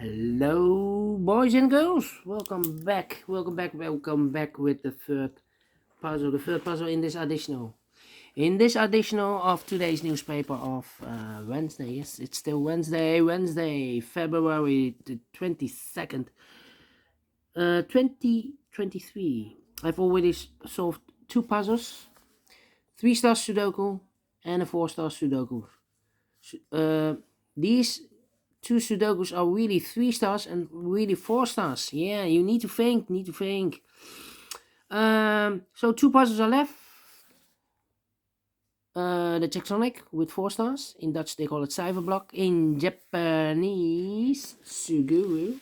Hello, boys and girls. Welcome back with the third puzzle in this additional. In this additional of today's newspaper of Wednesday. Yes, it's still Wednesday, February the 22nd, 2023. I've already solved two puzzles, 3-star Sudoku and a 4-star Sudoku. These two Sudokus are really 3 stars and really 4 stars. Yeah, you need to think. So two puzzles are left. The Jacksonic with 4 stars. In Dutch they call it Cyberblock. In Japanese, Suguru.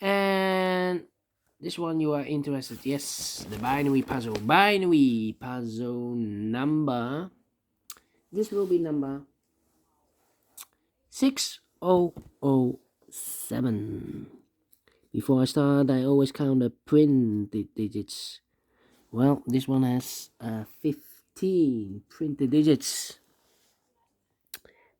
And this one you are interested. Yes, the binary puzzle. Binary puzzle number. This will be number 6007. Before I start, I always count the print digits. Well, this one has 15 printed digits.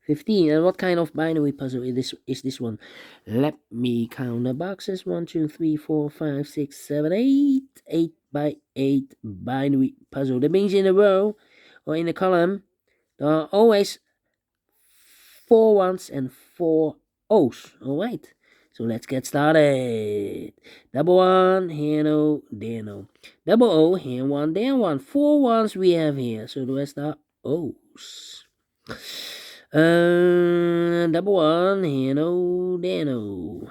15. And what kind of binary puzzle is this one? Let me count the boxes. 1, 2, 3, 4, 5, 6, 7, 8. 8 by 8 binary puzzle. That means in a row or in a column, there are always 4 ones and 4 O's. Alright. So let's get started. Double one, here no, there no. Double O, here one, there one. 4 ones we have here. So the rest are O's. Double one, here no, there no.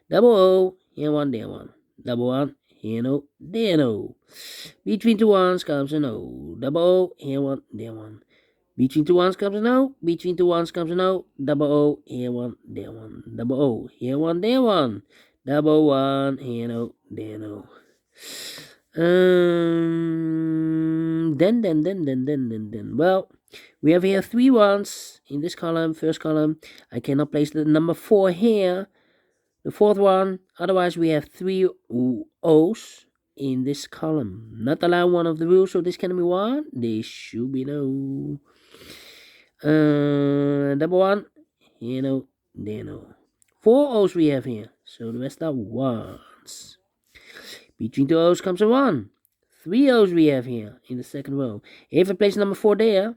Double O, here one, there one. Double one, here no, there no. Between two ones comes an O. Double O, here one, there one. Between two ones comes an O. Between two ones comes an O. Double O, here one, there one. Double O, here one, there one. Double one, here no, there no. Then. Well, we have here 3 ones in this column, first column. I cannot place the number 4 here. The fourth one, otherwise we have 3 O's in this column. Not allow one of the rules, so this can be 1. This should be no. Double one, here no, there no. 4 O's we have here, so the rest are 1s. Between 2 O's comes a 1. 3 O's we have here in the second row. If I place number 4 there,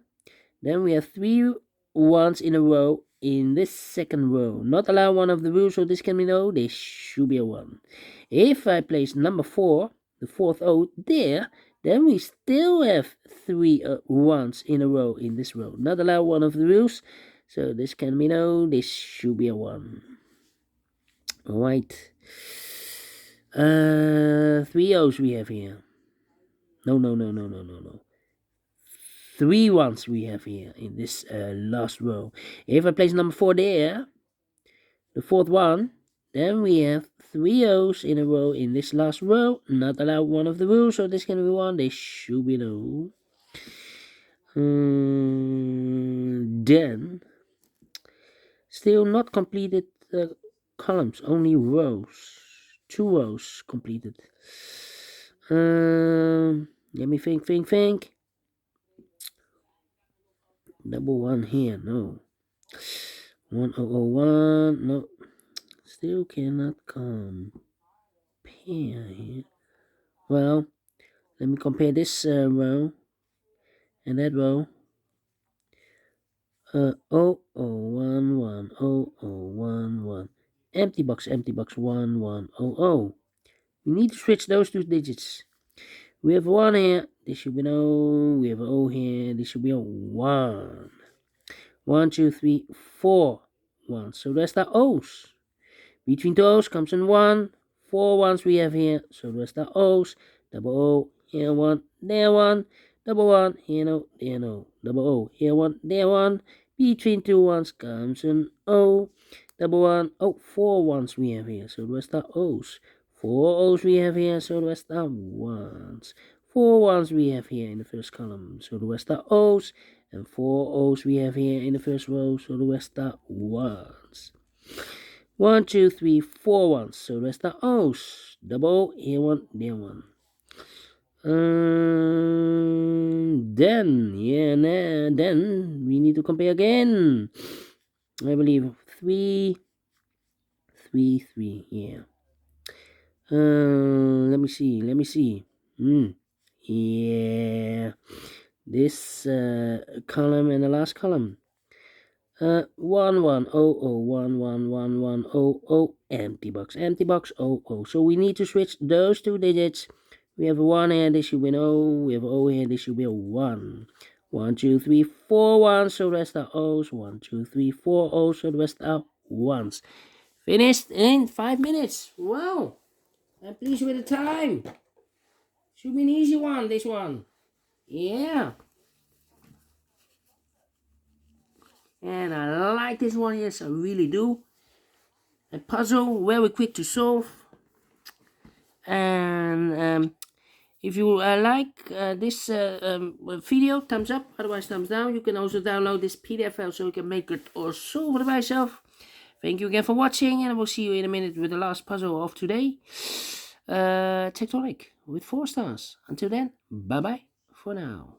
then we have 3 1s in a row in this second row. Not allow one of the rules, so this can be no. This should be a 1. If I place number 4, the 4th O there, then we still have 3 1s in a row in this row. Not allow one of the rules, so this can be no. This should be a 1. Alright. 3 O's we have here. No. 3 ones we have here in this last row. If I place number 4 there, the 4th one, then we have 3 O's in a row in this last row. Not allowed one of the rules, so this can be 1. This should be no. Then, still not completed columns, only rows. 2 rows completed. Let me think. Double one here, no. 1001, no. Still cannot compare here. Well, let me compare this row and that row. 0011. Empty box 1100. We need to switch those 2 digits. We have 1 here, this should be no. We have an O here, this should be a 1. 1, 2, 3, 4 1. So that's the O's. Between 2 O's comes in 1. 4 ones we have here, so that's the O's. Double O, here 1, there 1. Double 1, here no, there no. Double O, here 1, there 1. Between 2 ones comes an O. Double 1, 4 ones we have here, so that's the O's. 4 O's we have here, so the rest are 1s. 4 ones we have here in the first column, so the rest are O's. And 4 O's we have here in the first row, so the rest are 1s. 1, 2, 3, 4 ones, so the rest are O's. Double O, here 1, there 1. Then we need to compare again. I believe 3, 3, 3. Yeah. Let me see. Let me see. Yeah. This column and the last column. 1100111100 empty box, empty box 00. So we need to switch those two digits. We have a 1 here, this should be an O. We have an O here, this should be a 1. 1, 2, 3, 4 ones, so the rest are O's. 1, 2, 3, 4 O's, so the rest are 1s. Finished in 5 minutes. Wow. I'm pleased with the time. Should be an easy one, this one. Yeah. And I like this one, yes, I really do. A puzzle, very quick to solve. And if you like this video, thumbs up, otherwise thumbs down. You can also download this PDF file so you can make it or solve it by yourself. Thank you again for watching, and I will see you in a minute with the last puzzle of today. Tectonic with 4 stars. Until then, bye bye for now.